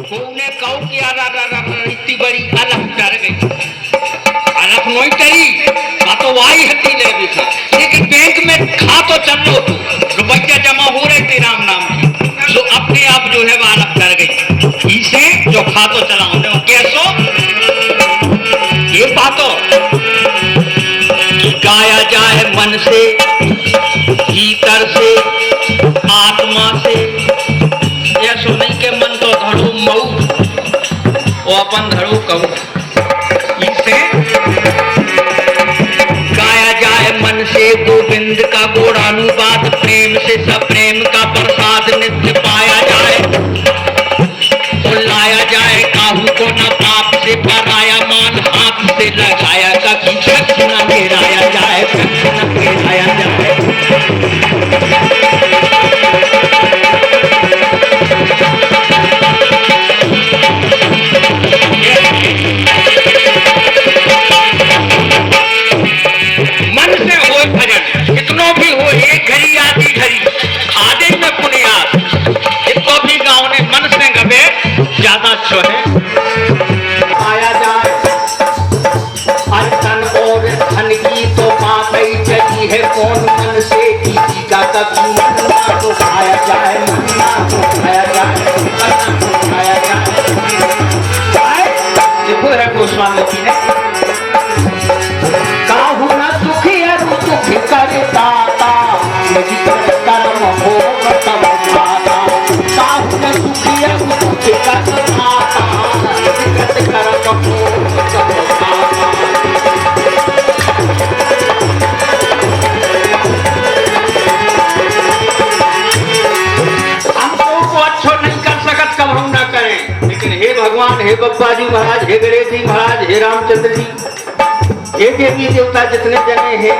कोने कहो कि इतनी बड़ी अलग डर गई, अलग नहीं डरी तो वाई हती ले भी था, लेकिन बैंक में खा तो चल लो तू, रुपया जमा हो रहे थे राम नाम की, तो अपने आप जो है वो अलग डर गई इसे जो खा तो चला कैसो ये बातों गाया जाए मन से, भीतर से, आत्मा से, ऐसो नहीं के मन तो धड़ू मऊ वो अपन धड़ू कहू, इसे गाया जाए मन से गोविंद का गौड़ानुवाद, प्रेम से सब प्रेम का प्रसाद नित्य पाया जाए, तो लाया जाए काहू को न पाप से पराया, मान हाथ से लगाया कभी छक्ष न गिराया जाए, छक्ष न गिराया जाए। मन से हो भजन कितनो भी हो, एक घड़ी आधी घड़ी आधे में पुनियाद, इसको भी गाँव ने मन से गवे ज्यादा अच्छा है। आया जाए अर्चन और धन की तो बात ही चली है, कौन मन से किसी का कभी मन ना तो खाया जाए, मन ना तो खाया जाए, मन ना तो खाया जाए। देखो है गोस्वामी जी ने काहू न सुखी है दुख करता था, यदि कर्म हो तब माता, काहू न सुखी है दुख करता था, यदि कर्म हो तब माता। हम तो अच्छो नहीं कर सकत, कब हम ना करें, लेकिन हे भगवान, हे बप्पा जी महाराज, हे गणेश जी महाराज, हे रामचंद्र जी, ये देवी देवता जितने जने हैं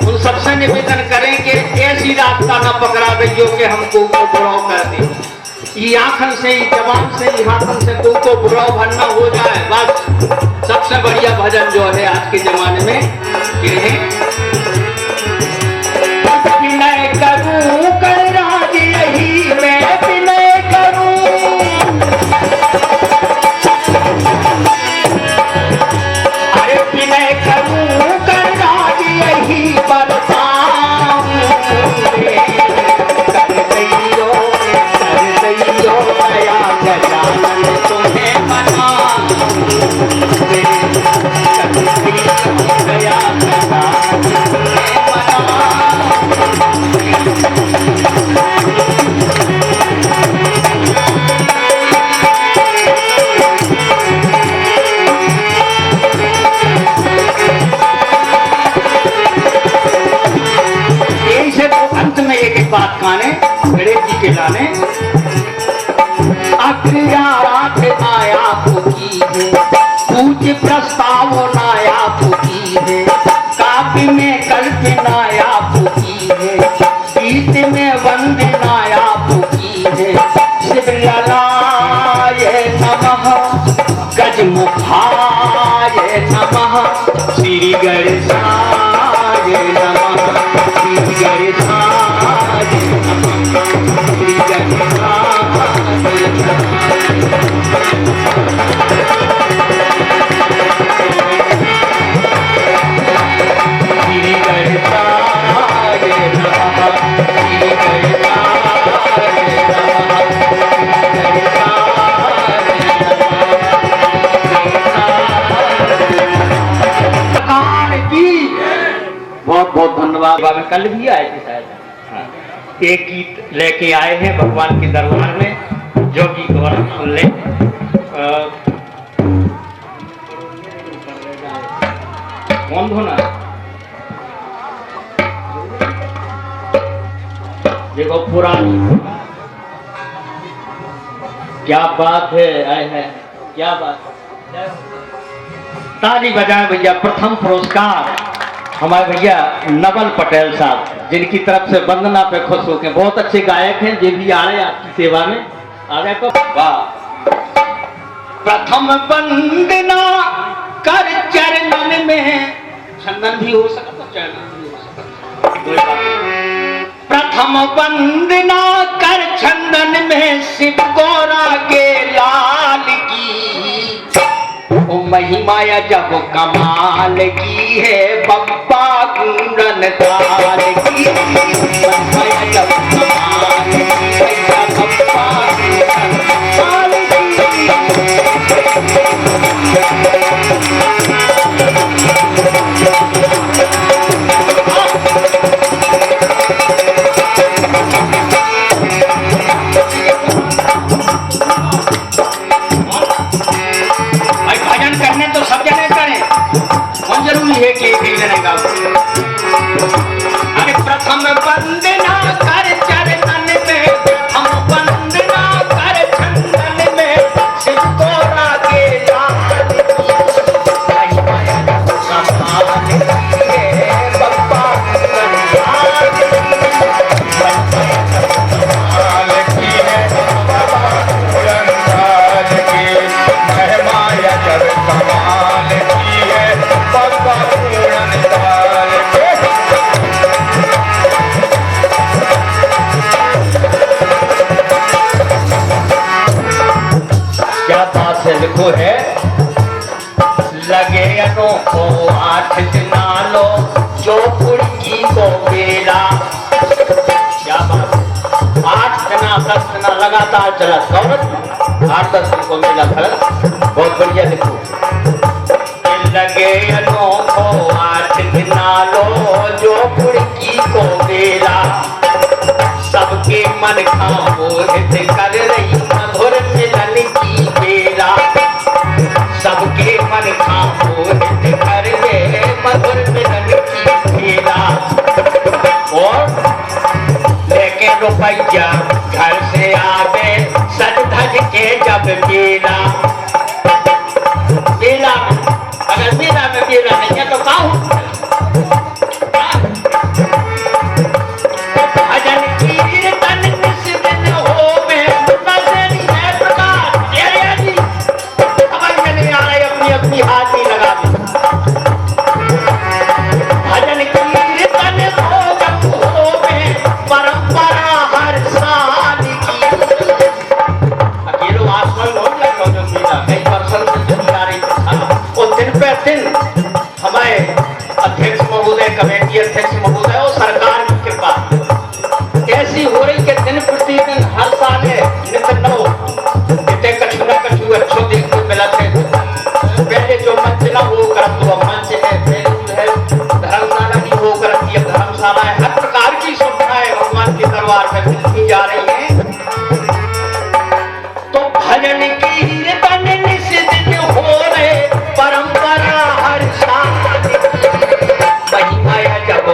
उन सबसे निवेदन करें कि ऐसी रास्ता न पकड़ा दइयो कि हमको बुराव कर दे, ये आंखन से, जबान से, हाथन से तुमको बुराव भरना हो जाए। बस सबसे बढ़िया भजन जो है आज के जमाने में ये है, विनय करूं कर राज यही मैं विनय करूं, अरे विनय करूं कर राज यही बरसाऊं, कर दैयो दया गजानन तुम्हें मना, कर दैयो दया गजानन तुम्हें मना। अंत में एक एक बात काने गणेश जी के लाने, अग्रयारात आया फूकी है, पूज प्रस्ताव नाया फूकी है, काव्य में कल्प नाया फूकी है, गीत में वंदे नाया फूकी है, शिवललाय नमः, गजमुखाय नमः, श्री गणेशाय नमः, श्री गणेशाय नमः, श्री गणेशाय नमः। श्री गणेशाय नमः, श्री गणेशाय नमः, बहुत बहुत धन्यवाद। कल भी आए थे शायद, एक गीत लेके आए हैं भगवान के दरबार में, जो गीत और सुन ले। कौन धोना देखो पुरानी, क्या बात है, आए हैं क्या बात। ताली बजाएं भैया। प्रथम पुरस्कार हमारे भैया नवल पटेल साहब, जिनकी तरफ से वंदना पे खुश होके, बहुत अच्छे गायक हैं, जो भी आ रहे हैं आपकी सेवा में आ रहे को। वाह। प्रथम वंदना कर चरणन में, चंदन भी हो सकता, चरणन भी हो सकता, कोई बात नहीं। प्रथम वंदना कर चंदन में शिव गौरा के लाल, माया जब कमाल की है बप्पा कुंडन ताल की, माया जब कमाल की है बप्पा कुंडन ताल है कि जने का अरे प्रथम वंदना कर चरणन में, प्रथम वंदना कर चरणन में, शिव को रागे लाल की माया कमाल की है बप्पा कमाल की है बप्पा कमाल की माया जब कमाल की है बप्पा लिखो है लगे अनोखो आठ दिना लो जो कुड़की को बेला। क्या बात, 8 दिना 10 दिना लगातार चला सौरभ, 8-10 दिन को मेला था, बहुत बढ़िया। लिखो लगे अनोखो 8 दिना लो जो कुड़की को बेला, सबके मन खाओ हित कर रही मधुर मिलन की बेला, सबके मन खाओ हित कर रहे मधुर मिलन की बेला। और लेके रुपया घर से आवे सज धज के जब बेला, बेला अगर मेला में बेला नहीं है तो कहाँ हूँ? हमारे अध्यक्ष महोदय, कमेटी अध्यक्ष महोदय और सरकार की कृपा ऐसी हो रही कि दिन प्रतिदिन हर साल नित्य कछु न कछु अच्छो देखने मिला थे। पहले जो मंच न हो कर तो मंच है, है धर्मशाला की हो कर धर्मशाला है, हर प्रकार की सुविधाएं भगवान के दरबार में मिलती जा रही है। तो भजन कीर्तन निश्चित हो रहे परंपरा हर साल वही माया जब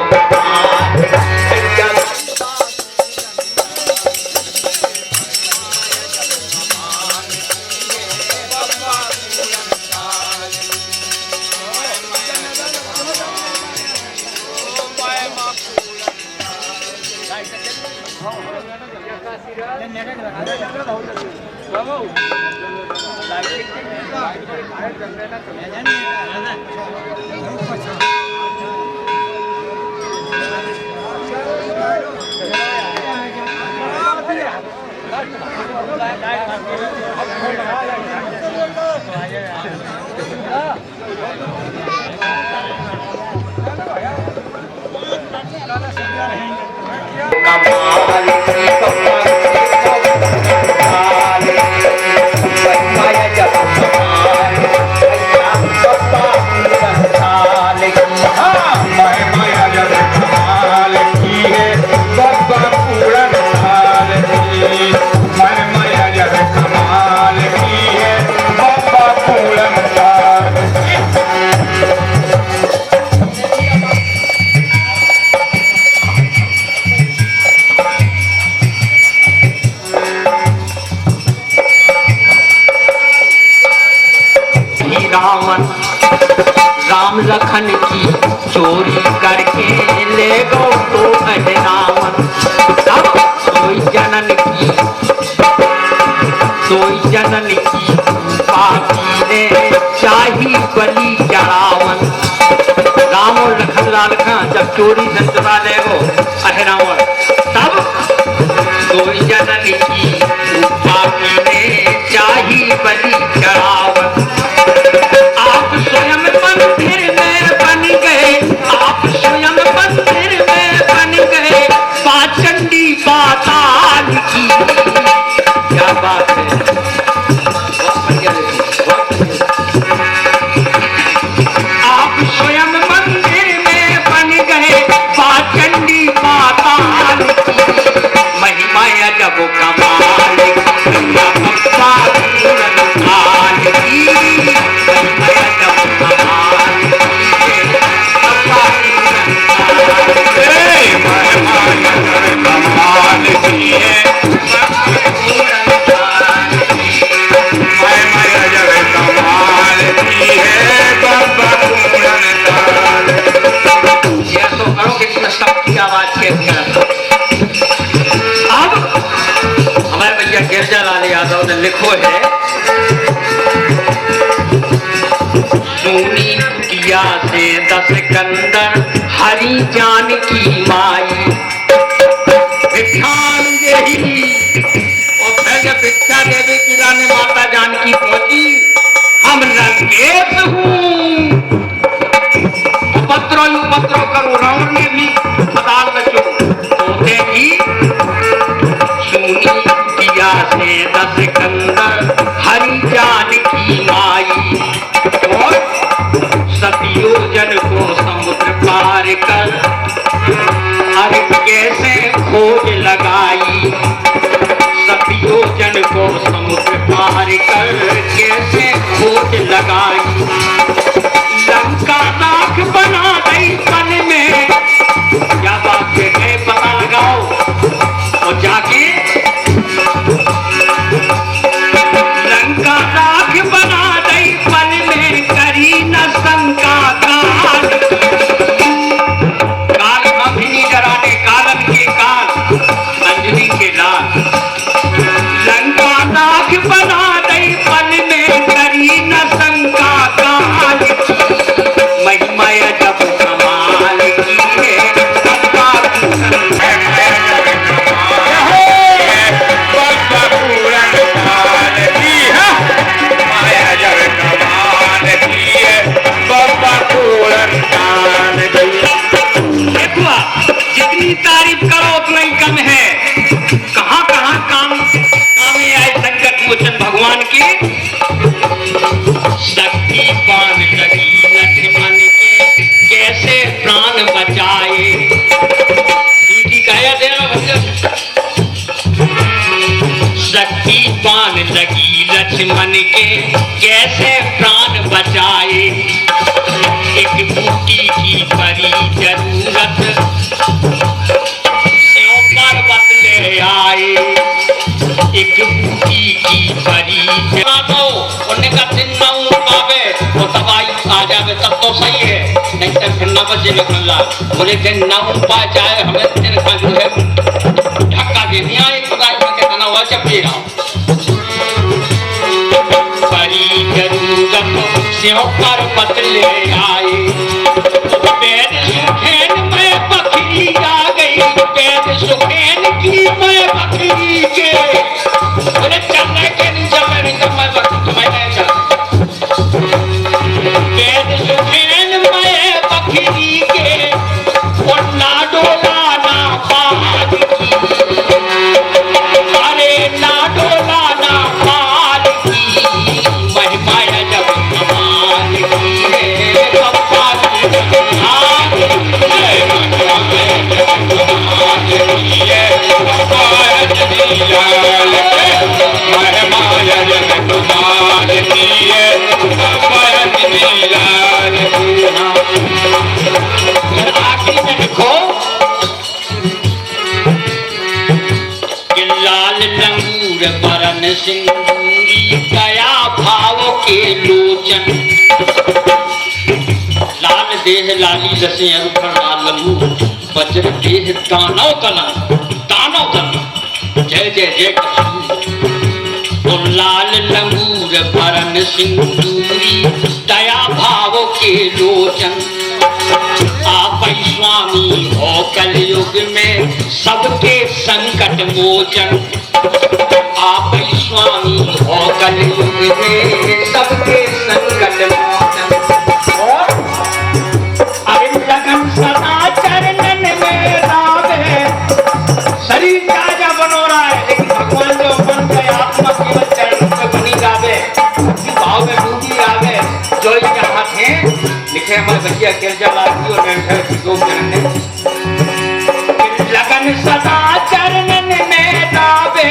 राम लखन की चोरी करके ले गो तो रावण, तब सोई जनन की पापी ने चाही बलि चढ़ावन। राम और लखन लाल खां जब चोरी संतवा ले गो रावण, तब सोई जनन की पापी ने चाही बलि चढ़ावन। आप अब हमारे भैया गिरजा लाल यादव ने लिखो है, सुनी किया से 10 कंदर हरी जानकी माई भिक्षान देही। और फिर जब भिक्षा देवी की रानी माता जानकी पहुंची, हम लंकेश हूँ, उपद्रो करो। रावण ने भी पताल बचो होते ही सुनी किया से 10 कंदर हरी जानकी माई। और सतियों जन को समुद्र पार कर अरे कैसे खोज लगाई। सतियों जन को समुद्र पार कर कैसे खोज लगाई। लंका राख बना गई पल में, क्या बात है पता लगाओ। और जाके लंका राख बना गई पल में, करी न शंका काल। काल अभी नहीं डराने, कालन के काल अंजलि के लाल। लंका राख बना गई पल में, करी न शंका काल। महिमा जब कमाल की है, जितनी तारीफ करो उतना ही कम है। कहाँ कहाँ काम में आए संकट मोचन भगवान के। शक्ति पान लगी लक्ष्मण के कैसे प्राण बचाए। कहा दे रहा शक्ति पान लगी लक्ष्मण के कैसे प्राण बचाए। एक बूटी की परी जरूरत पर्वत ले आए। एक बूटी की परी उन्होंने कहा दिन ना पावे तो दवाई आ जावे तब तो सही है, नहीं तो फिर न बचे निकलना। बोले दिन ना पा जाए हमें दिन का जो है धक्का दे दिया। एक खुदाई में कहना हुआ जब पी रहा परी जरूरत से पर्वत ले आए। पैर सुखेन में बकरी आ गई, पैर सुखेन की मैं बकरी के। बोले चलने के नहीं चलने नहीं तो मैं बकरी मैं नहीं चल। पैर सुखेन में बकरी के और ना डोला ना पाल की। अरे ना डोला ना पाल की। महिमा जब कमाल की है, पप्पा की आखिरी में लिखो कि लाल लंगूर बरन सिंदूरी गया भाव के लोचन। लाल देह लाली रसे अरुण लाल लंगूर वज्र देह दानव तलन दानव तलन। जय जय जय कृष्ण। तो लाल लंगूर भरन सिंदूरी दया भाव के लोचन। आप स्वामी हो कलयुग में सबके संकट मोचन। आप स्वामी हो कलयुग में सबके संकट मोचन। अरे लगन सदा चरणन में रावे। शरीर ताजा बनो रहा है लेकिन भगवान जो मन के आत्मा केवल चरण में बनी जावे, भाव में डूबी आवे। जो यहाँ थे लिखे हमारे भैया गिरजा लाल जी और मेंढर की 2 जन ने। लगन सदा चरणन में रावे,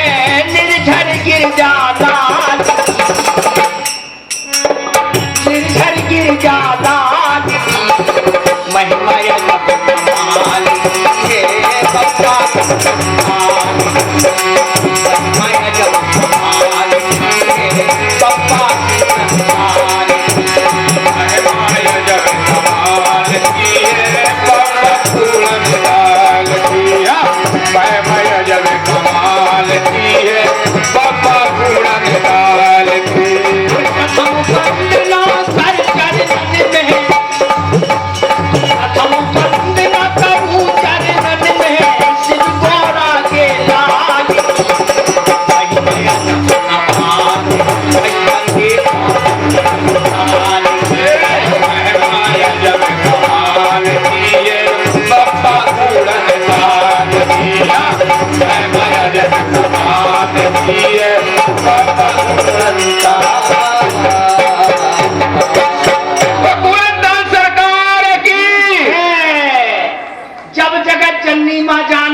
निर्झर गिरजा लाल। निर्झर गिरजा लाल महिमा जब कमाल है, बप्पा महिमा जब कमाल है, बप्पा महिमा जब कमाल की है, बप्पा पूर्ण लाल की।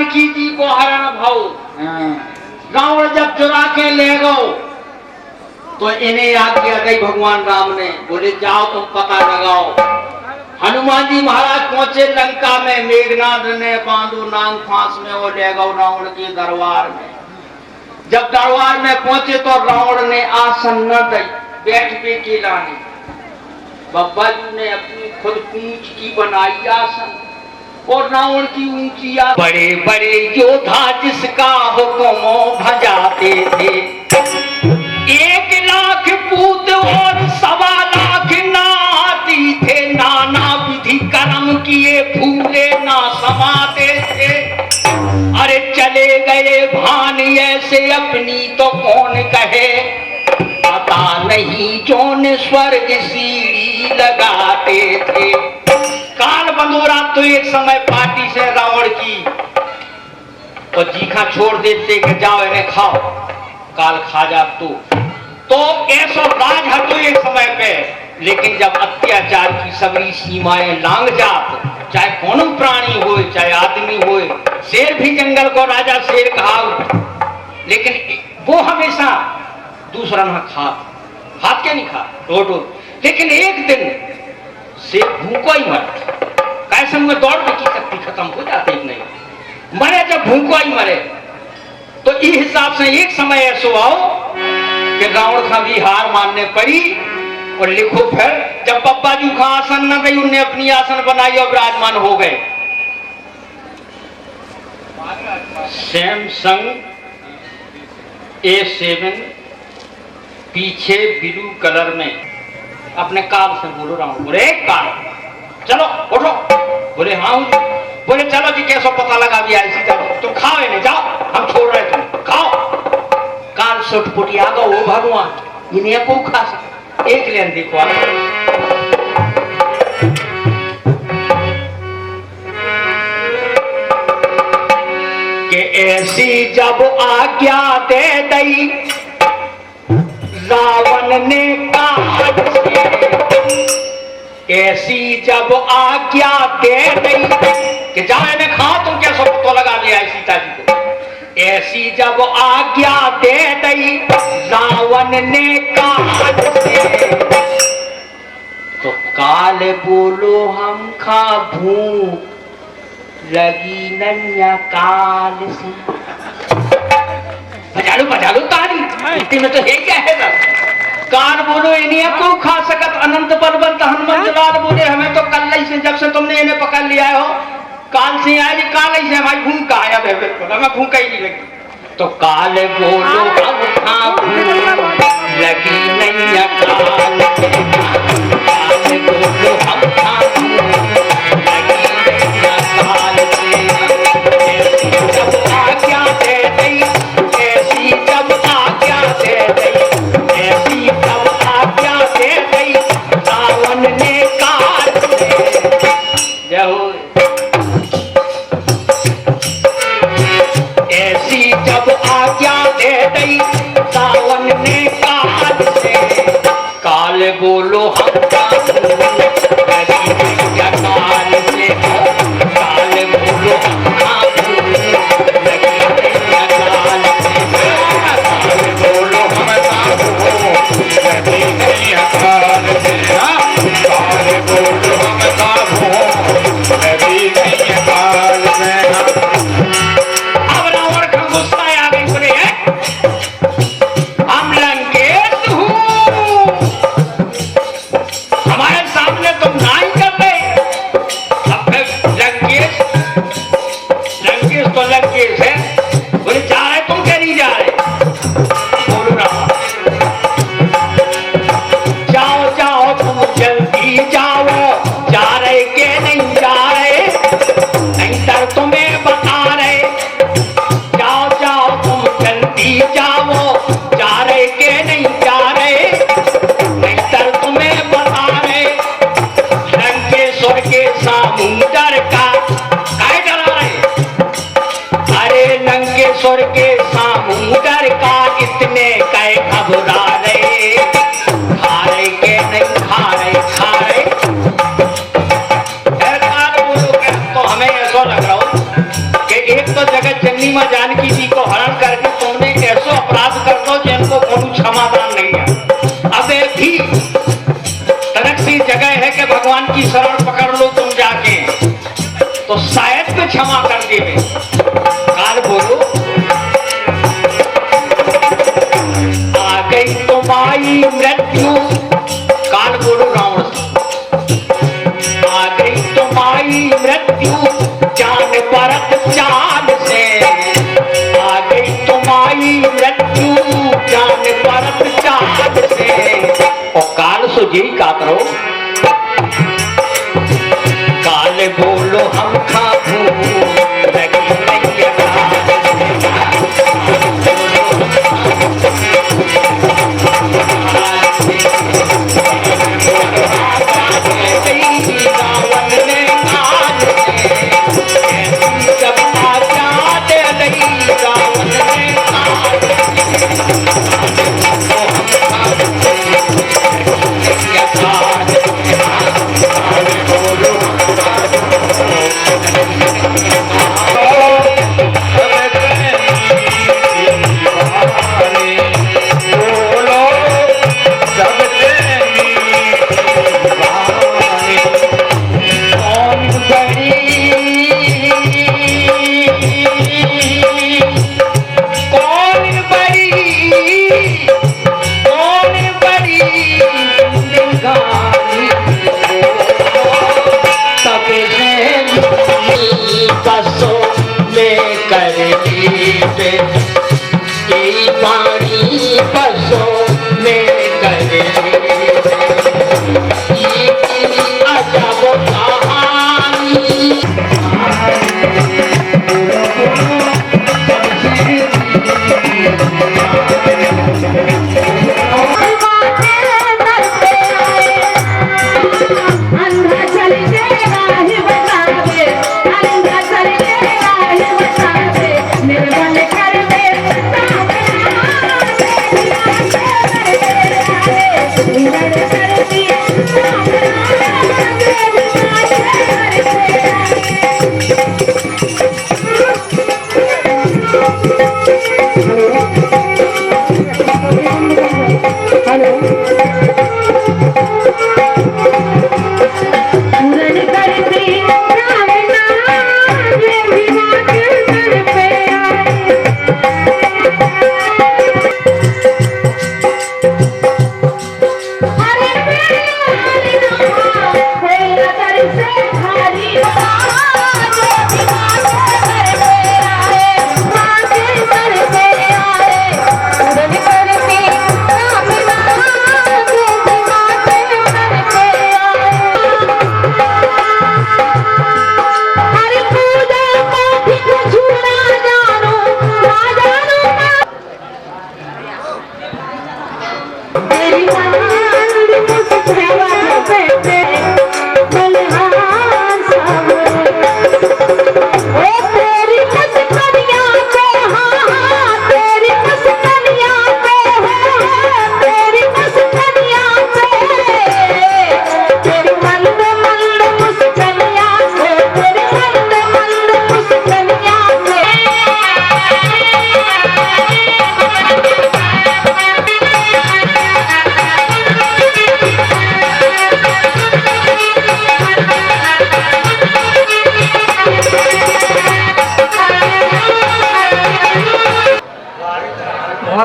जानकी जी को हरण भाऊ रावण जब चुरा के ले गो तो इन्हें आज्ञा दी भगवान राम ने, बोले जाओ तुम पता लगाओ। हनुमान जी महाराज पहुंचे लंका में, मेघनाथ ने बांधो नांग फांस में वो ले गो रावण के दरबार में। जब दरबार में पहुंचे तो रावण ने आसन न दी, बैठ पे के लाने। बब्बा जी ने अपनी खुद पूंछ की बनाई आसन और रावण की ऊंची। बड़े बड़े योद्धा जिसका हुक्म भजाते थे, 1 लाख पूत और 1.25 लाख नाती थे। नाना विधि कर्म किए फूले ना समाते थे। अरे चले गए भान ऐसे अपनी तो कौन कहे, पता नहीं जौन स्वर्ग सीढ़ी लगाते थे। काल बंदोरा तो एक समय पार्टी से रावण की और जीखा छोड़ देते कि जाओ इन्हें खाओ, काल खा जा तो ऐसा राज हटो एक समय पे। लेकिन जब अत्याचार की सबरी सीमाएं लांग जात, चाहे कौन प्राणी हो, चाहे आदमी हो, शेर भी जंगल को राजा शेर कहा, लेकिन वो हमेशा दूसरा ना हाथ के नहीं खा रोटो। लेकिन एक दिन शेर भूखा ही मर, कैसे में दौड़ की शक्ति खत्म हो जाती नहीं, मरे जब भूखा ही मरे। तो इस हिसाब से एक समय ऐसा आओ कि रावण का भी हार मानने पड़ी। और लिखो फिर जब पप्पा जी का आसन न गई, उन्हें अपनी आसन बनाई और विराजमान हो गए। सैमसंग A7 पीछे ब्लू कलर में, अपने काल से बोलो रावण, बोले काल चलो उठो, बोले हाँ, बोले चलो जी कैसा पता लगा भी ऐसी तुम खाओ इन्हें, जाओ हम छोड़ रहे तुम खाओ। काल सुटपुटी आ गो, भगवान इन्हें को खा सकते एक लेन देखो। कि ऐसी जब आज्ञा दे दई रावण ने काज से, ऐसी जब आज्ञा दे दई कि जाओ इन्हें खाओ, तुम क्या सब तो लगा दिया सीता जी को। ऐसी जब आज्ञा दे दई रावण ने काज से, तो काल बोलो हम खा भूख लगी नन्या काल से। बजा लो ताली, इतने में तो है क्या है बस। काल बोलो इन्हें को खा सकत अनंत बलवंत हनुमंत लाल बोले हमें तो कल ही से, जब से तुमने इन्हें पकड़ लिया हो काल से आए, काल ही से हमारी भूख का आया, हमें भूख ही नहीं लगी। तो काल बोलो हम खा भूख लगी नैया काल से, काल बोलो हम खा भूख लगी नैया काल से। ऐसी जब आज्ञा दे दई, ऐसी जब आज्ञा दे दई, ऐसी जब आज्ञा दे दई रावण ने काल से। जय हो। ऐसी जब आज्ञा दे दई रावण ने काल से, काल बोलो हम काल से, काल बोलो हम काल से, काल बोलो हम लंकेश्वर के सामुंदर का इतने कै घबरा रहे, खा रहे के नहीं खा रहे, खा रहे। तो हमें ऐसा लग रहा हो कि एक तो जगत जननी मां जानकी जी को हरण करके तुमने ऐसो अपराध कर दो जिनको कोनो क्षमादान नहीं है। अब एक भी तनक सी जगह है कि भगवान की शरण पकड़ लो तुम जाके, तो शायद में क्षमा कर देवे। काल बोलो आ गई तुम्हारी मृत्यु, काल बोलो रावण आ गई तुम्हारी मृत्यु जान परत चाल से, आ गई तुम्हारी मृत्यु जान परत चाल से। और काल सो जी कातरो काल बोलो हम खाबू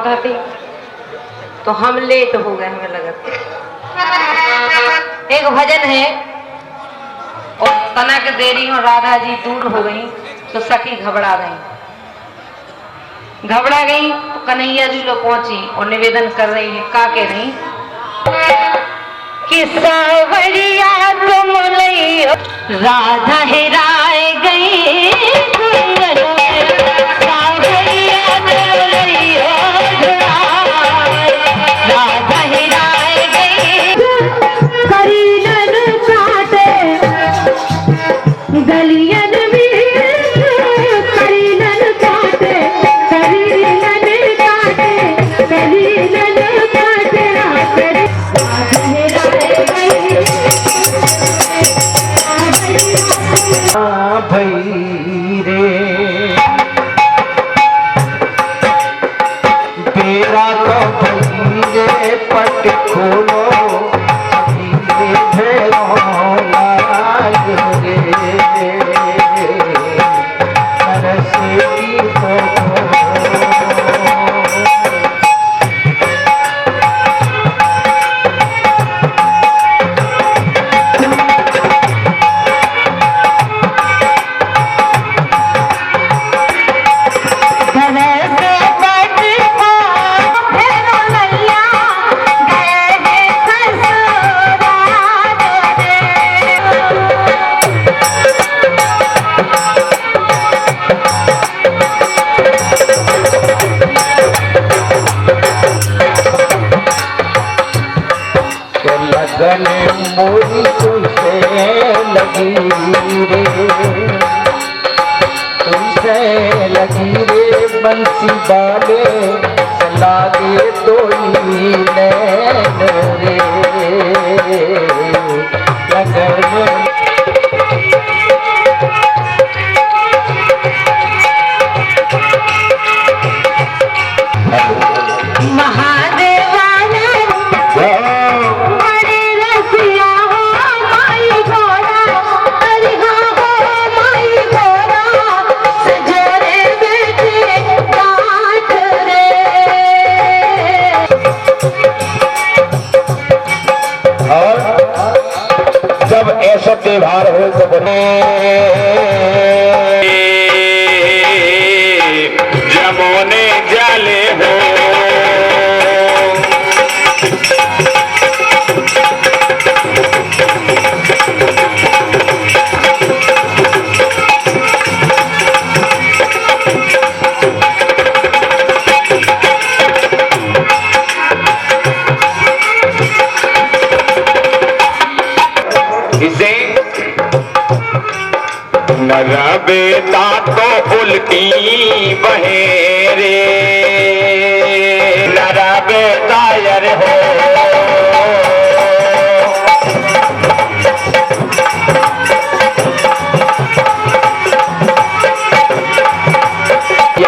लगी तो हम लेट हो गए, हमें लगा। एक भजन है और तनक देरी और राधा जी दूर हो गई तो सखी घबरा गई तो कन्हैया जी लोग पहुंची और निवेदन कर रही है। का कह रही कि सावरिया तुम लइयो राधा हेराए गई, गलियन में करीलन काटे करीलन काटे करीलन काटे रात लगी रे बंसी बाले लागे तो नैन रे लगन त्योहार हो तो बने जमोने जाले हो बेटा तो उल्टी बहे रे नरा बेटा यार हो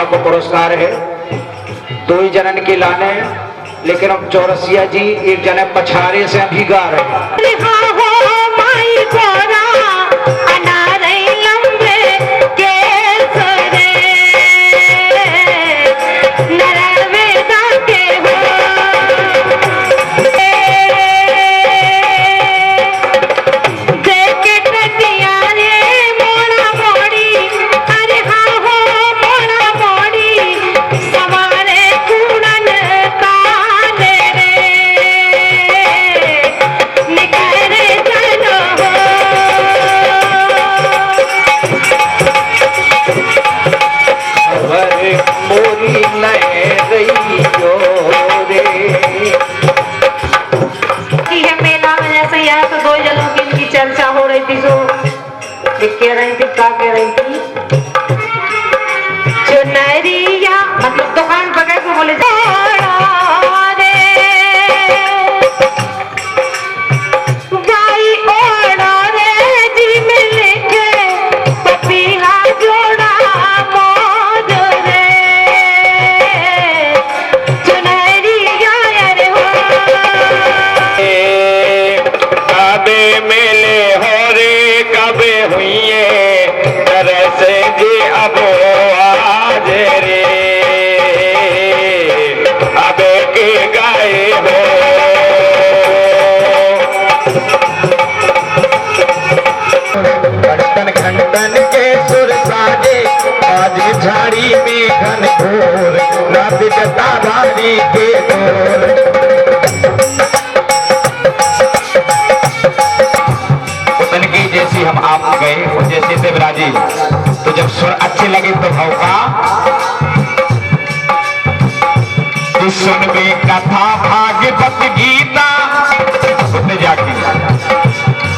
को पुरस्कार है 2 ही जनन के लाने, लेकिन अब चौरसिया जी एक जने पछारे से अभी गा रहे हैं। चर्चा हो रही थी, जो कह रही थी, क्या कह रही थी, चुनरिया मतलब दुकान पकड़ के बोले झाड़ी में घन घोर रात जटाधारी के डोर। उतन की जैसी हम आप गए और जैसे से विराजी, तो जब सुर अच्छे लगे तो भौका तो सुन में कथा भागवत गीता उतने जाके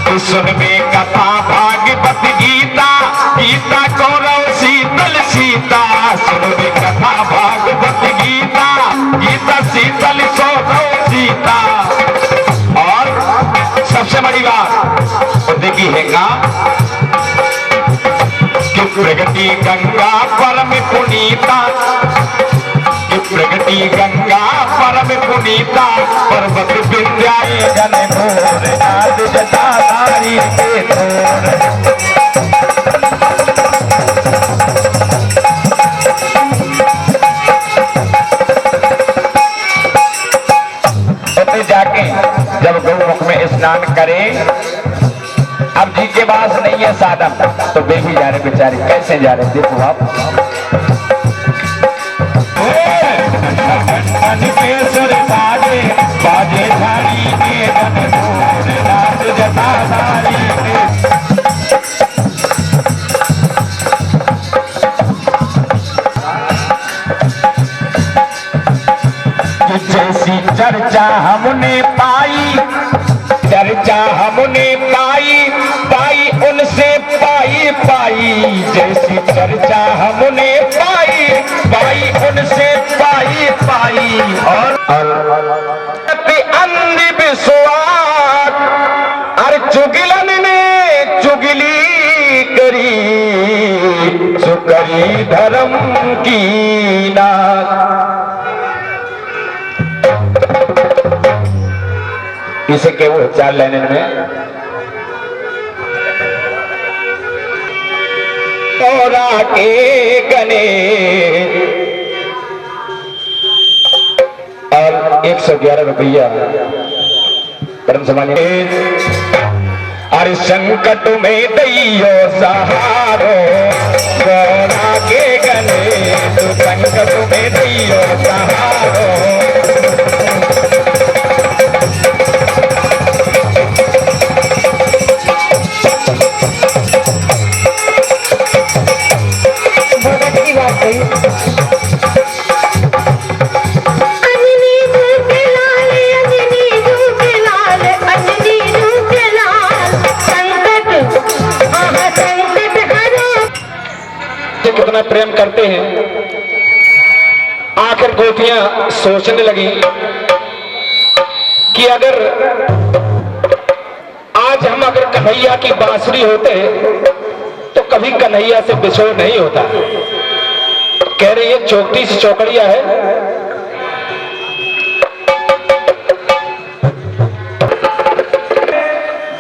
तो सुन में कथा भागवत गीता गीता कौरव शीतल सीता सुन में कथा भागवत गीता गीता शीतल कौरव सीता। और सबसे बड़ी बात देखी है कि प्रगति गंगा परम पुनीता, कि प्रगति गंगा परम पुनीता पर्वत विंध्याई जन भोर नाद जटाधारी के तोर। जाके जब गौमुख में स्नान करें, अब जी के पास नहीं है साधन तो वे भी जा रहे बेचारे, कैसे जा रहे देखो आप। बाजे झाड़ी के जटाधारी जैसी चर्चा हमने पाई, चर्चा हमने पाई पाई उनसे पाई पाई, जैसी की चर्चा हमने पाई पाई उनसे पाई पाई और अंधी विश्वास अरे चुगिलन ने चुगली करी सुकरी धर्म की ना इसे के वो 4 लाइन में और आके गने और 111 रुपया परम सम्मानित अरे संकट में दैयो सहारो गोरा के गने तो संकट में दैयो सहारो कितना प्रेम करते हैं। आखिर गोपियां सोचने लगी कि अगर आज हम अगर कन्हैया की बांसुरी होते तो कभी कन्हैया से बिछोड़ नहीं होता। कह रही है चौकटी से चौकड़िया है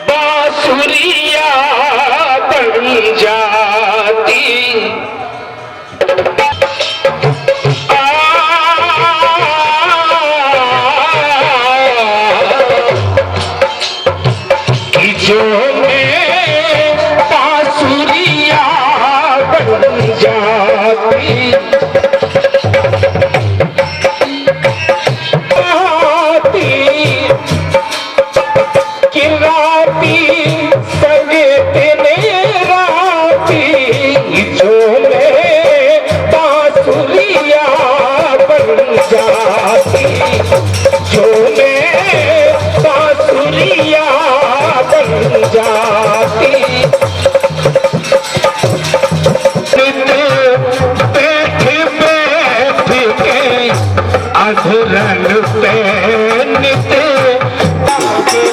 बांसुरिया बन जाती जो में बांसुरिया बन जाती आती कि राती सगे तेने राती जो में बांसुरिया बन जाती जो में बांसुरिया बन जाती बैठ बैठ के अधरन पे नित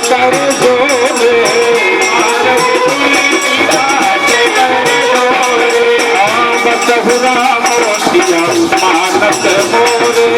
कर जोरे बतहुरा मोतिया मानत मोरे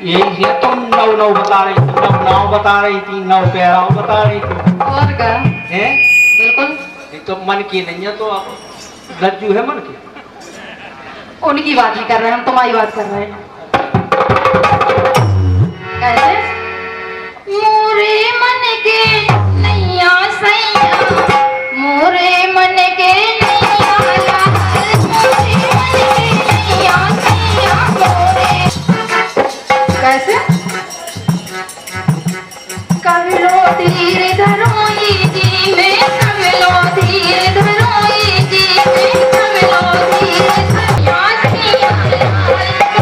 ये तुम नौ बता रही थी, नाव बता रही थी, नौ पैराव बता रही थी और क्या हैं? बिल्कुल ये तो मन की नहीं है तो आप रज्जू है मन की। उनकी बात नहीं कर रहे हैं, हम तुम्हारी बात कर रहे हैं। कैसे मोरे मन के नैया सैया मोरे मन के नैया लाल मोरे मन के नैया सैया मोरे कैसे कविलो धीर धरोई जी में कविलो धीर धरोई जी में कविलो धीर धरोई सैया लाल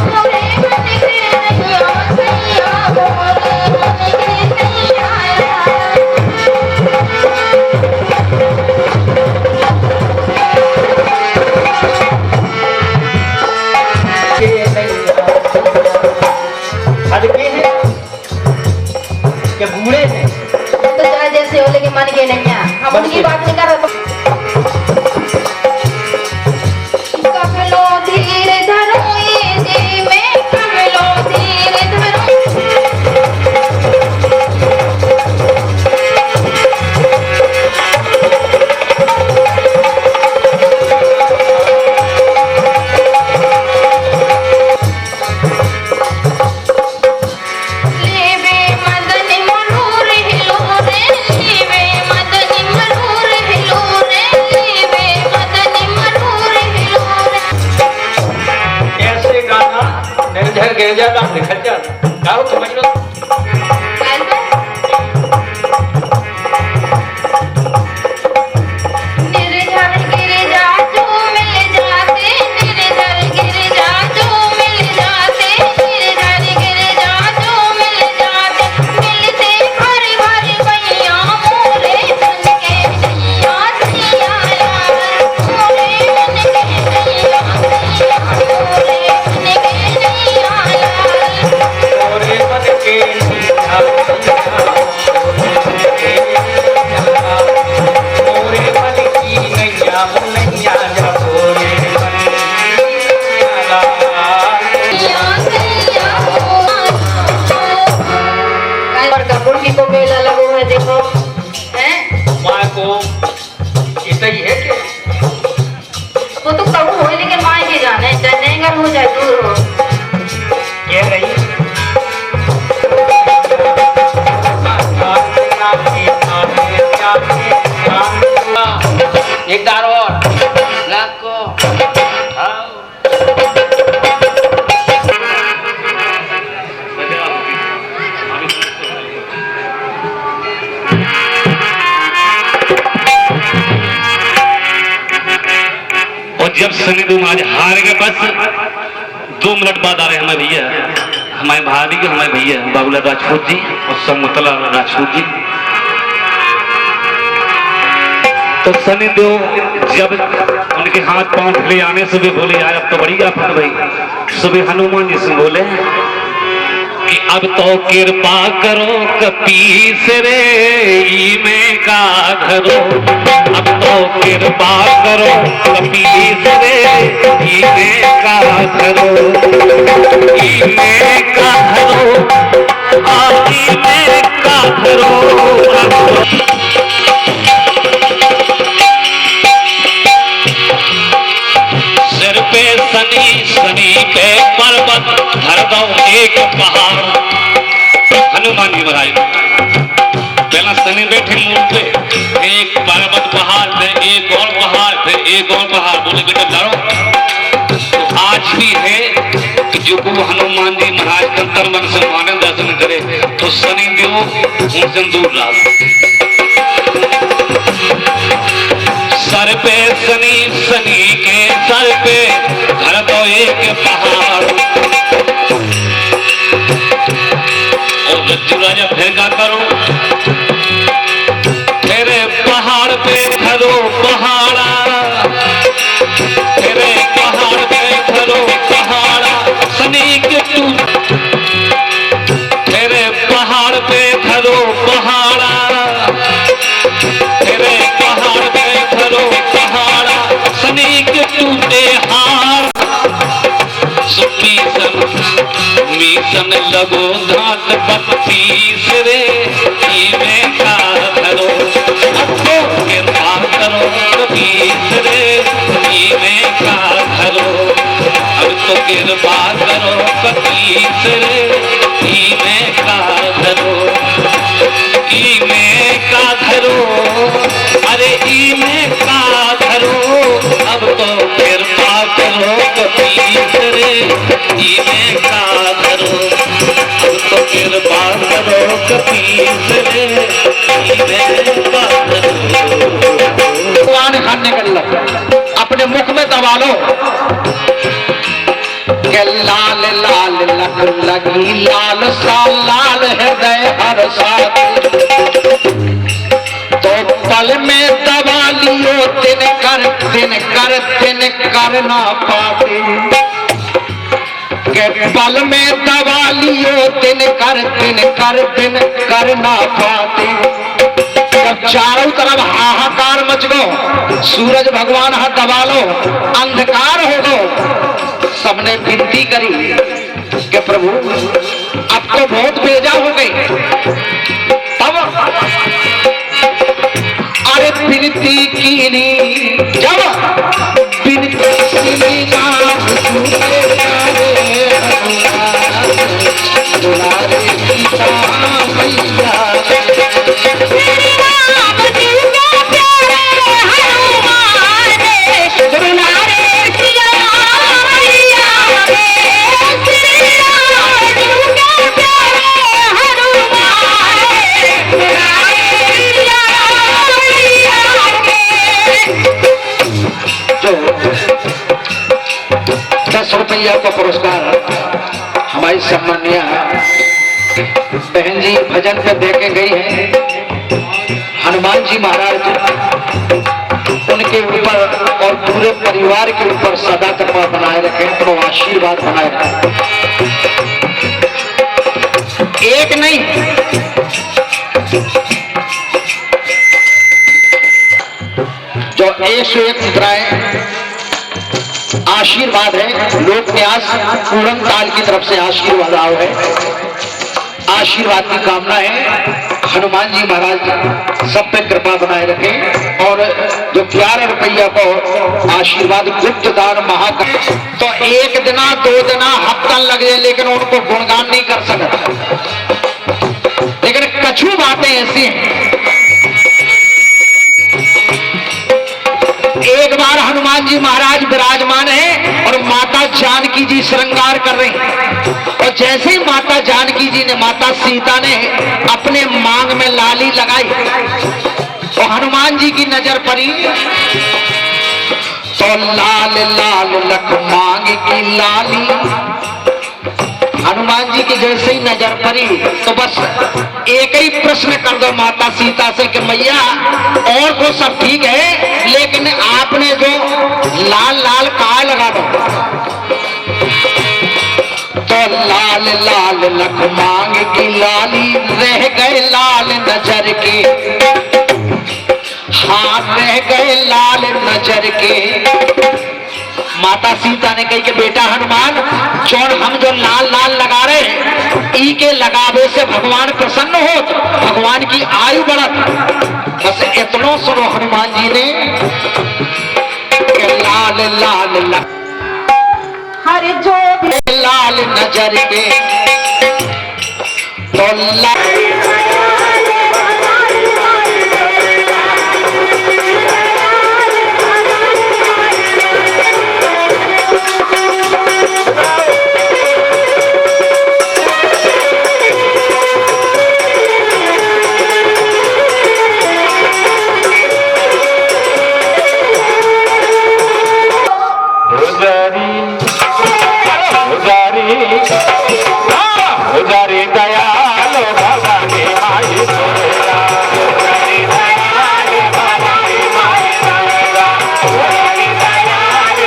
मोरे मन के नैया सैया मोरे झर गिर जाता निकल जाता क्या हो समझ लो एक दार और लाको और जब सनी तुम आज हार गए बस 2 मिनट बाद आ रहे हमारे भैया हमारे भाभी के हमारे भैया बाबूलाल राजपूत जी और समतला राजपूत जी। तो सनी देव जब उनके हाथ पांव ले आने से भी बोले यार अब तो बड़ी आफत भाई सुबह हनुमान जी से बोले कि अब तो कृपा करो कपीस रे में का धरो अब तो कृपा करो कपीस रे में का धरो में का धरो आदि में का धरो सिर पे सनी सनी पे पर्वत धर दो एक पहाड़ हनुमान जी महाराज पहला सनी बैठे मूल पे एक पर्वत पहाड़ पे एक और पहाड़ पे एक और पहाड़ बोले बेटे डरो। तो आज भी है कि जो को हनुमान जी महाराज का अंतर मन से माने दर्शन करे तो सनी देव उनसे दूर रहा। सर पे सनी सनी के सर पे धर दो एक पहाड़ और रज्जू राजा फिर का करो तेरे पहाड़ पे धरो पहाड़ा तेरे पहाड़ पे धरो पहाड़ा सनी के तू तेरे पहाड़ पे धरो पहाड़ा तेरे पहाड़ पे धरो पहाड़ा सनी के टूटे हार मीसन लगो धात बत्तीस रे में का धरो अब तो कृपा करो कबीस रे में का धरो अब तो कृपा करो कबीस रे में का धरो में का धरो अरे में का धरो अब तो कृपा करो कबीस रे में का धरो अब तो कृपा करो कबीस रे में का धरो। भगवान खाने कर लो अपने मुख में दबा लो के लाल लाल लग लगी लाल सा लाल हृदय हर साथ तो पल में दबा लियो दिन कर ना पाते के पल में दबा लियो दिन कर ना पाते। जब चारों तरफ हाहाकार मच गो सूरज भगवान हाथ दबा लो अंधकार हो गो सबने विनती करी कि प्रभु अब तो बहुत बेजा हो गई। तब अरे विनती की जब विनती 10 रुपया का पुरस्कार हमारी सम्मानिया बहन जी भजन पे दे के गई है। हनुमान जी महाराज उनके ऊपर और पूरे परिवार के ऊपर सदा कृपा बनाए रखें, तो आशीर्वाद बनाए रखें। एक नहीं, जो 101 मुद्राएं आशीर्वाद है। लोक न्यास पूर्ण काल की तरफ से आशीर्वाद आओ है, आशीर्वाद की कामना है। हनुमान जी महाराज सब पे कृपा बनाए रखें। और जो 11 रुपया को आशीर्वाद गुप्त दान महाका, तो 1 दिन 2 दिन हफ्ता लग जाए, लेकिन उनको गुणगान नहीं कर सकता। लेकिन कछु बातें ऐसी हैं। एक बार हनुमान जी महाराज विराजमान है और माता जानकी जी श्रृंगार कर रही हैं। और जैसे ही माता जानकी जी ने, माता सीता ने अपने मांग में लाली लगाई, तो हनुमान जी की नजर पड़ी, तो लाल लाल लख मांग की लाली। हनुमान जी की जैसे ही नजर पड़ी, तो बस एक ही प्रश्न कर दो माता सीता से कि मैया और तो सब ठीक है, लेकिन आपने जो लाल लाल काय लगा दो। तो लाल लाल लख मांग की लाली, रह गए लाल नजर के, हाथ रह गए लाल नजर के। माता सीता ने कही कि बेटा हनुमान, चौड़ हम जो लाल लाल लगा रहे हैं, ई के लगावे से भगवान प्रसन्न हो, भगवान की आयु बढ़त। बस इतना सुनो हनुमान जी ने कि लाल लाल हरे जो भी लाल नजर के, तो पुजारी दयाल भवानी माई तोरा, पुजारी दयाल भवानी माई तोरा, पुजारी दयाल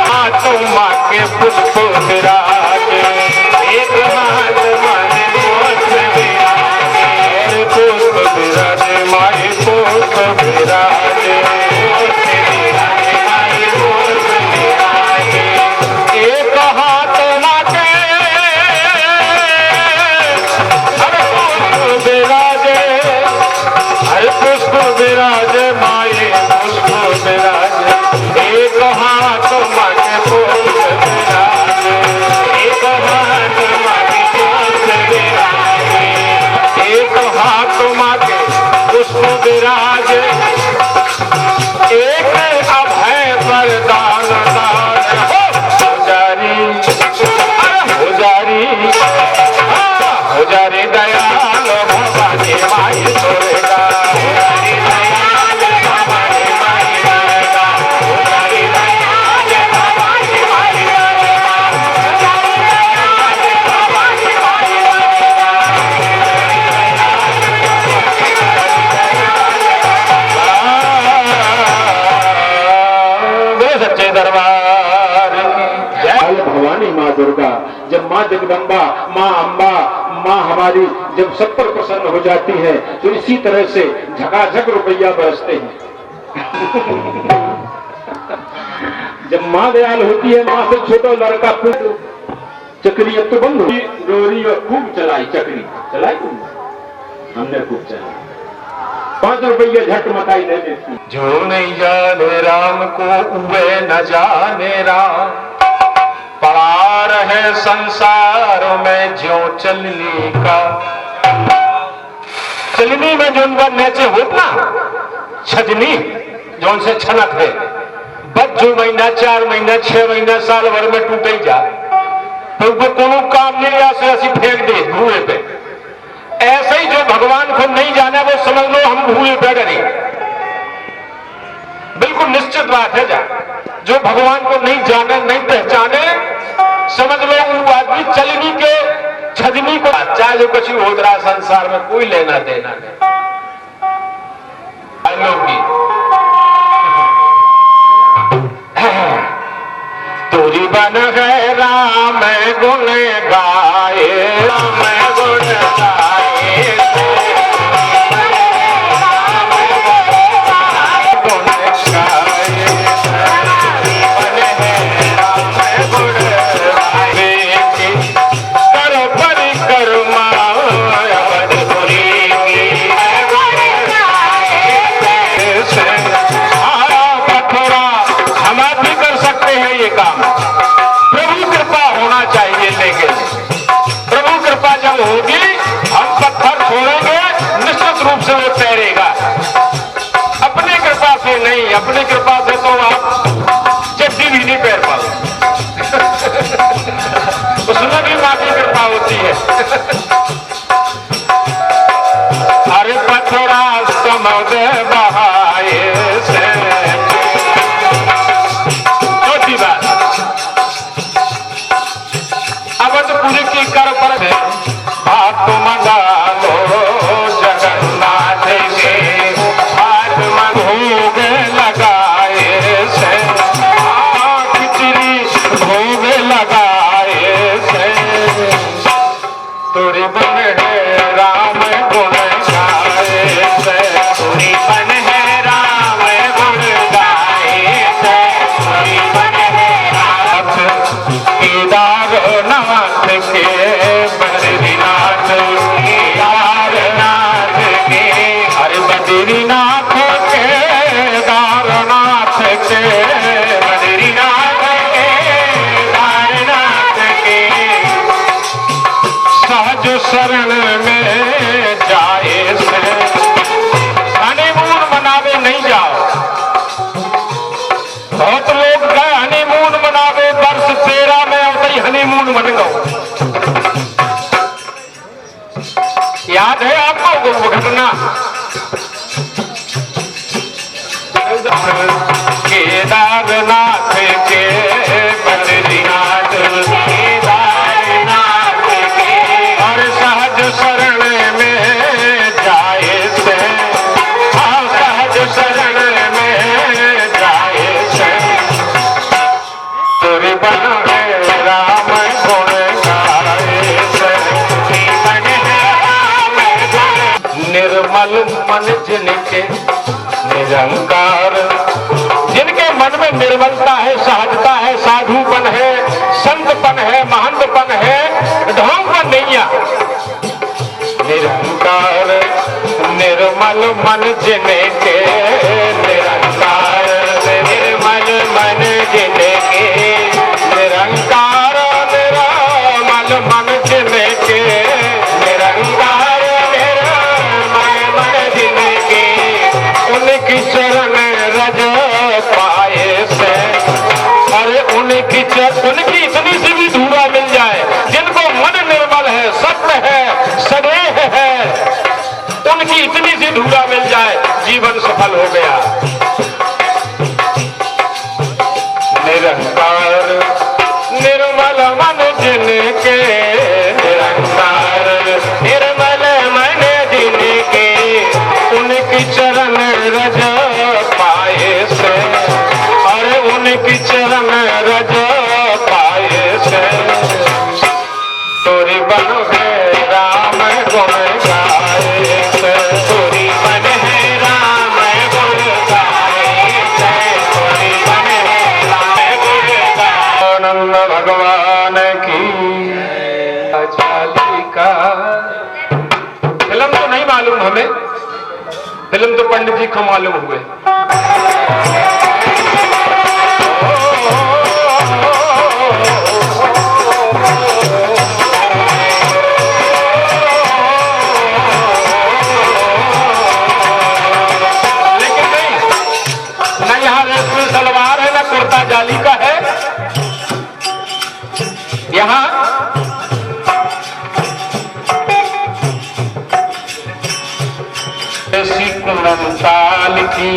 हाथों माँ के पुष्प विराजे, एक हाथ माने पुष्प विराजे, पुष्प विराजे माई पुष्प विराजे, एक हाथ माके हर पुष्प विराजे, हर पुष्प विराजे माये पुष्प विराजे। एक हाथ माके पुष्प विराजे, एक हाथ माके पुष्प विराजे, एक हाथ माके पुष्प विराजे, एक अभय वरदान दान हो। पुजारी दयाल भवानी माई तोरा, पुजारी दयाल भवानी माई तोरा, पुजारी दयाल भवानी माई तोरा, पुजारी दयाल भवानी माई तोरा। सच्चे दरबार जय भवानी माँ दुर्गा। जब माँ जगदम्बा, माँ अम्बा, माँ हमारी जब सब पर प्रसन्न हो जाती है, तो इसी तरह से झकाझक रुपया बरसते हैं। जब माँ दयाल होती है, माँ से छोटा लड़का पुत्र, चक्री अब तो बंद हुई, डोरी और खूब चलाई, चक्री चलाई हमने खूब चलाई, 5 रुपये झट मताई दे देती। जो नहीं जाने राम को वे न जाने राम, पड़ा रहे संसार में जो चलनी का। चलनी में जो नेचे होता छजनी जो से छनक है, बस 2 महीना 4 महीना 6 महीना साल भर में टूटे जा, तो वो कोनो काम नहीं आ से ऐसी फेंक दे धुएं पे। ऐसे ही जो भगवान को नहीं जाने वो समझ लो हम धुएं पे करें। बात है जा। जो भगवान को नहीं जाने नहीं पहचाने, समझ लो वो आदमी चलनी के छजनी को चाहे जो कुछ हो रहा संसार में कोई लेना देना नहीं। तोरी बन है राम गुण गाए, राम गुण गाए, गुण गाए, बन है राम गुण गाए, कर परिक्रमा अवधपुरी की, पथरा हम आप भी कर सकते हैं ये काम। प्रभु कृपा होना चाहिए, लेकिन प्रभु कृपा जब होगी हम पत्थर छोड़ेंगे, निश्चित रूप से वो तैरेगा। अपनी कृपा से नहीं, अपनी कृपा से तो आप चड्डी भी नहीं पैर पाओगे। उसमें भी माँ की कृपा होती है। अरे पथरा समुद्र बहाए से, चौथी बात अवधपुरी की कर पर हाथ मंगालो जगन्नाथ के, हाथ में भोग लगाए से, खिचड़ी भोग लगाए से, तोरी बन है राम गुण गाए से, तोरी बन है राम गुण गाए से, तोरी बन है राम केदारनाथ के, बद्रीनाथ केदारनाथ के, हरे बद्रीनाथ केदारनाथ के, बद्रीनाथ केदारनाथ के, सहज शरण में जाए से, हनीमून मनावे नहीं जाओ। बहुत लोग गए हनीमून मनावे, वर्ष 13 में और कई हनीमून मन गो। याद है आपको वो घटना? केदारनाथ के, बद्रीनाथ केदारनाथ के, और सहज शरण में जाए से, हाँ सहज शरण में जाए से, तोरी बन है राम गुण गाए से, तोरी बन है राम गुण। निर्मल मन जिनके निरंकार, जिनके मन में निर्मलता है, सहजता है, साधुपन है, संतपन है, महंतपन है, ढोंगपन नहीं है। निरंकार निर्मल मन जिनके निरंकार, निर्मल मन जिनके निरंकार, निर्मल मन जिनके निरंकार, निर्मल मन जिनके, उनकी चरण रज पाए से, अरे उनकी इतनी सी भी धूरा मिल जाए, जिनको मन निर्मल है, सत्य है, सदेह है, उनकी इतनी सी धूरा मिल जाए, जीवन सफल हो गया। निरंकार निर्मल मन जिनके निरंकार, निर्मल मन जिनके, उनकी चरण रज पाए से, अरे उनकी चरण रज पाए से, तोरी बन है राम गुण गाए से, तोरी बन है राम गुण गाए से, तोरी बन है राम गुण गाए। आनंद भगवान की अचालिका। फिल्म तो नहीं मालूम हमें, फिल्म तो पंडित जी को मालूम हुए। लेकिन नहीं, न यहाँ रेशमी सलवार है, न कुर्ता जाली का है। यहाँ ऐसी कुलम ताल की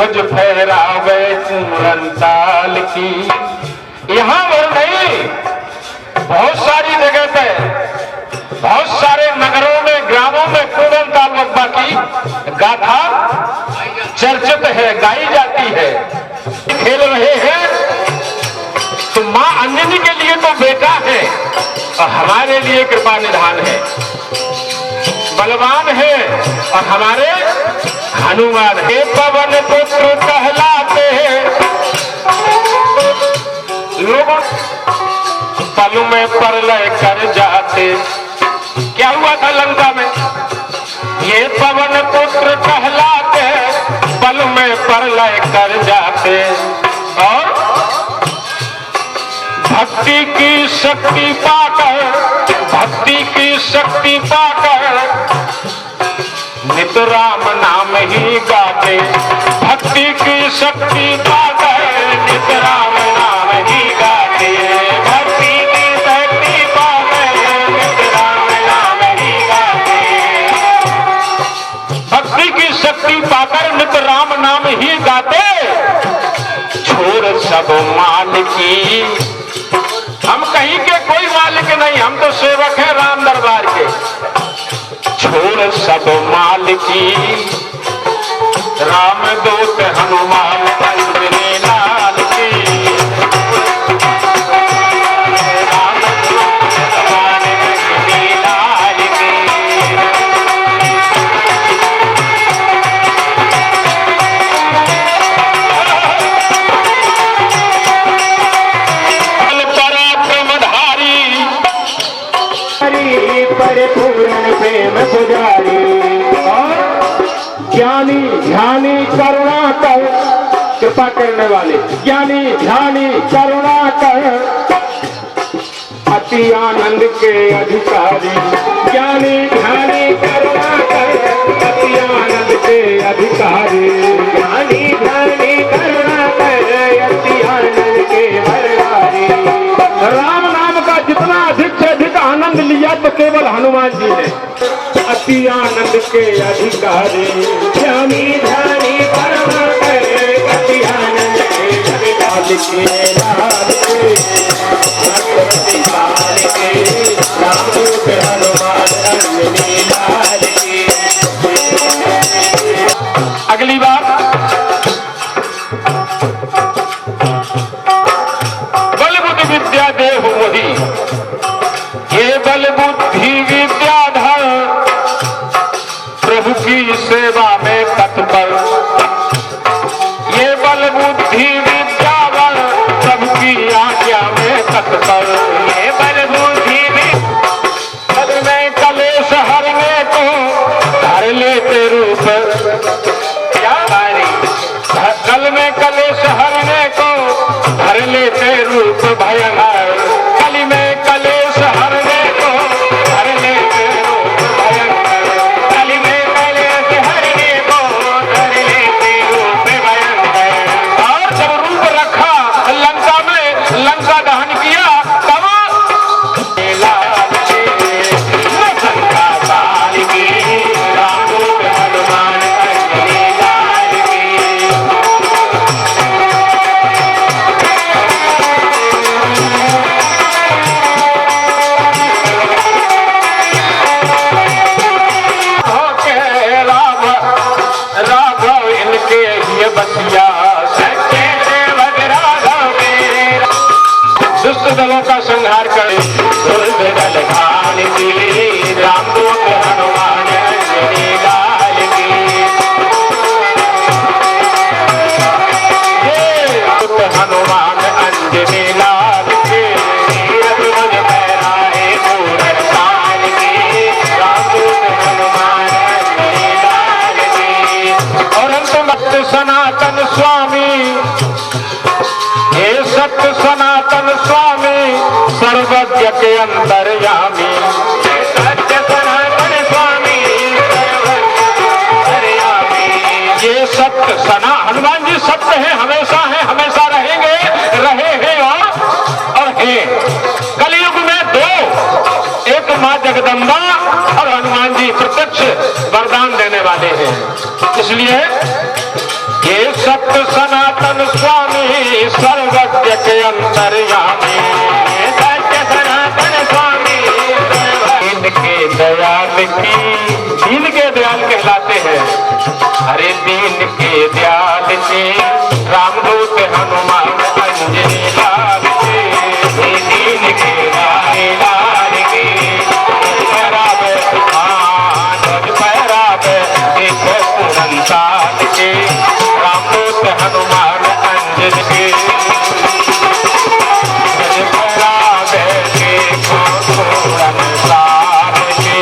सूरज फहरावे पूरन ताल की। यहाँ पर नहीं, बहुत सारी जगह पे, बहुत सारे नगरों में, ग्रामों में पूरन ताल बब्बा की गाथा चर्चित है, गाई जाती है। खेल रहे हैं तो मां अंजनी के लिए तो बेटा है और हमारे लिए कृपा निधान है, बलवान है और हमारे हनुमान है। पवन पुत्र कहलाते हैं लोगों, पल में प्रलय कर जाते। क्या हुआ था लंका में? ये पवन पुत्र कहलाते पल में प्रलय कर जाते। और भक्ति की शक्ति पाकर, भक्ति की शक्ति पाकर नित राम नाम ही गाते। भक्ति की शक्ति पाकर नित राम नाम ही गाते। भक्ति की शक्ति पाकर नित राम नाम ही गाते। भक्ति की शक्ति पाकर नित राम नाम ही गाते। छोड़ सब मान की, हम कहीं के कोई मालिक नहीं, हम तो सेवक हैं राम दरबार के। छोड़ सब माल की, राम दूत हनुमान अंजनी लाल की। राम दूत हनुमान अंजनी लाल की। परिपूर्ण प्रेम पुजारी और ज्ञानी ध्यानी करुणा कर, कृपा करने वाले ज्ञानी ध्यानी करुणा कर, अति आनंद के अधिकारी। ज्ञानी ध्यानी करुणा कर, अति आनंद के अधिकारी। ज्ञानी ध्यानी करुणा कर, अति आनंद के भरवारी। राम नाम का जितना अधिक से अधिक आनंद लिया तो केवल हनुमान जी ने। अति आनंद के अधिकारी, ज्ञानी ध्यानी करुणा करे, अति आनंद के अधिकारी। लाल के भगवती लाल के, रामदूत हनुमान अंजनी लाल की। अगली बात, बल बुद्धि विद्या देहु मोहि, ये बल बुद्धि विद्या धर, प्रभु की सेवा में तत्पर। ये बल बुद्धि विद्या बल, प्रभु की आज्ञा में तत्पर। ये बल बुद्धि पद में कलेश हरने को धर लेते रूप। क्या बारी, कल में कलेश हरने को धर लेते रूप भयंकर। कली में कलेश हरने को धर लेते रूप भयंकर। कली में कलेश हरने को धर लेते रूप भयंकर। और जब रूप रखा लंका में, लंका दहन किया, तब लाल के लंका लाल की, रामदूत हनुमान अंजनी लाल की। राघव इनके ये बसिया, सच्चे सेवक राघव मेरा। दुष्ट दलों का संहार करे, दुर्ग दल खान की, रामदूत हनुमान अंजनी लाल की। दूत हनुमान अंजनी लाल के, तीरथ ध्वज फहराए पूरन ताल की, रामदूत हनुमान अंजनी लाल की। और अंत भक्त सनातन स्वामी, हे सत्य सनातन स्वामी, सर्वज्ञ के अंतर्यामी। सत्य सनातन स्वामी, सर्वज्ञ के अंतर्यामी। ये सत्य सना, हनुमान जी सत्य है, हमेशा है, हमेशा रहेंगे, रहे हैं और हैं। कलयुग में दो, एक माँ जगदम्बा और हनुमान जी प्रत्यक्ष वरदान देने वाले हैं। इसलिए ये सब स्वामी सर्वज्ञ के अंतर्यामी सत्य सनातन स्वामी दीन के दयाल की दीन के दयाल कहलाते हैं। अरे दीन के दयाल के रामदूत हनुमान अंजनी लाल के दीन के लाल के पैरावे देखो पूरन साल के रामदूत हनुमान अंजनी के पैरावे देखो पूरन साल के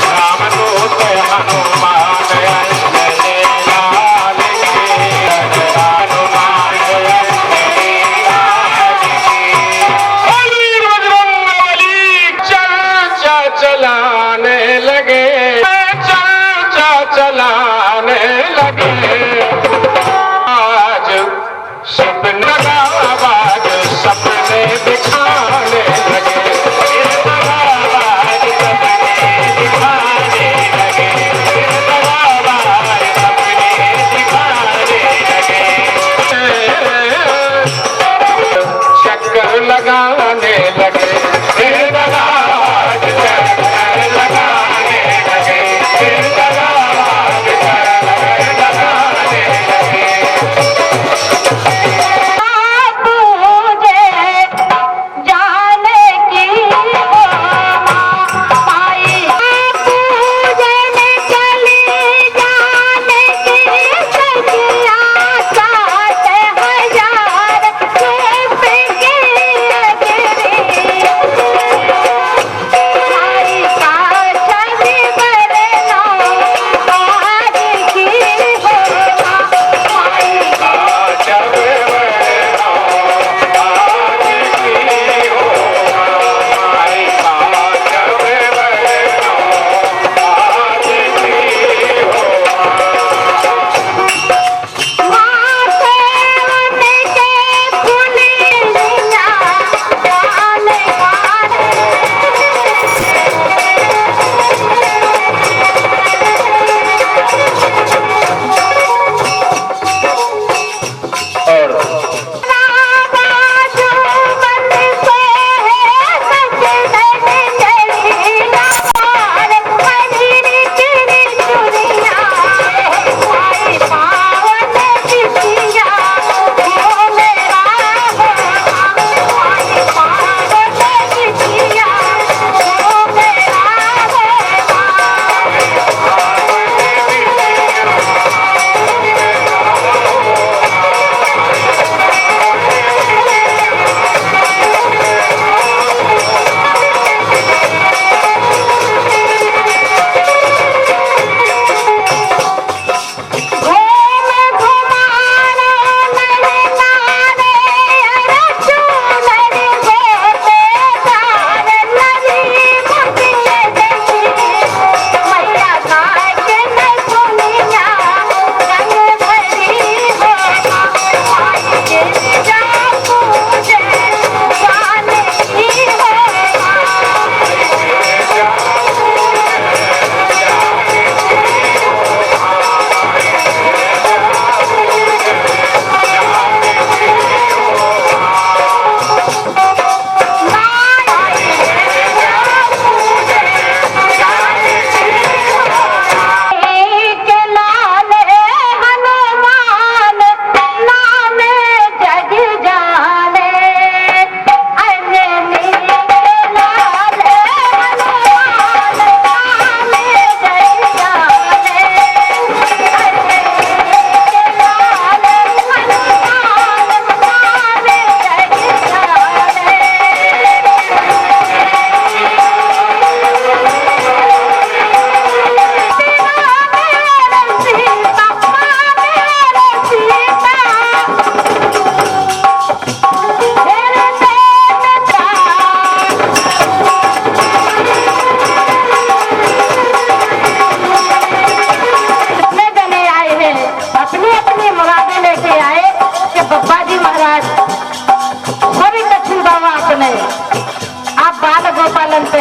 रामदूत हनुमान अंजनी लाल के हनुमान अंजनी लाल के चर्चा चलाने लगे चलाने लगे आज सपने का आवाज सपने दिखाने लगे आवाज सपने दिखाने लगे आवाज सपने दिखाने लगे चक्कर लगाने लगे आवाज चक्कर लगाने लगे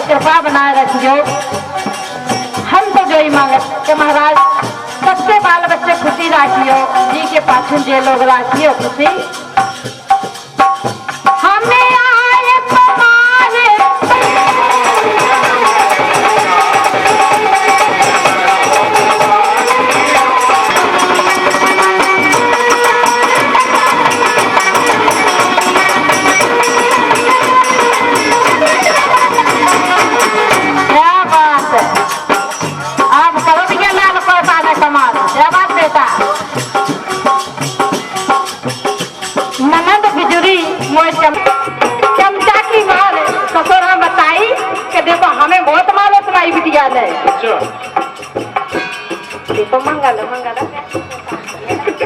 कृपा बनाए रखियो। हम तो जो ही मांगे कि महाराज सबसे बाल बच्चे खुशी राखियो जी के पाछू जे लोग राखियो खुशी हमें आए तुम्हारे ननद बिजुरी मोए चमचा की माल ससुर हम बताई कि देखो हमें बहुत माल तुम्हारी बिटिया ने देखो मंगल मंगल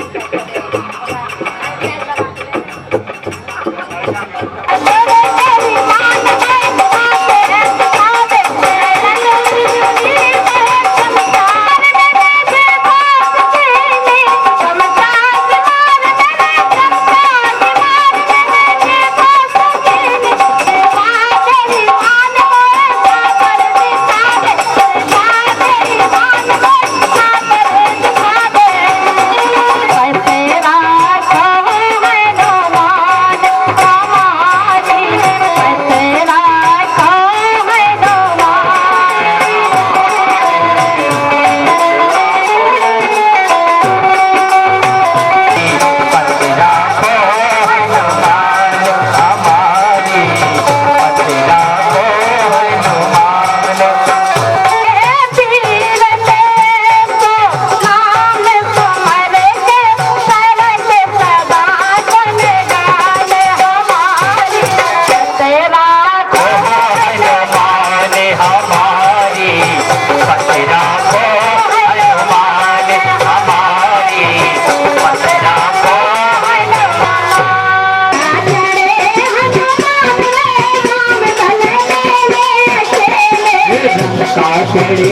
काशड़ी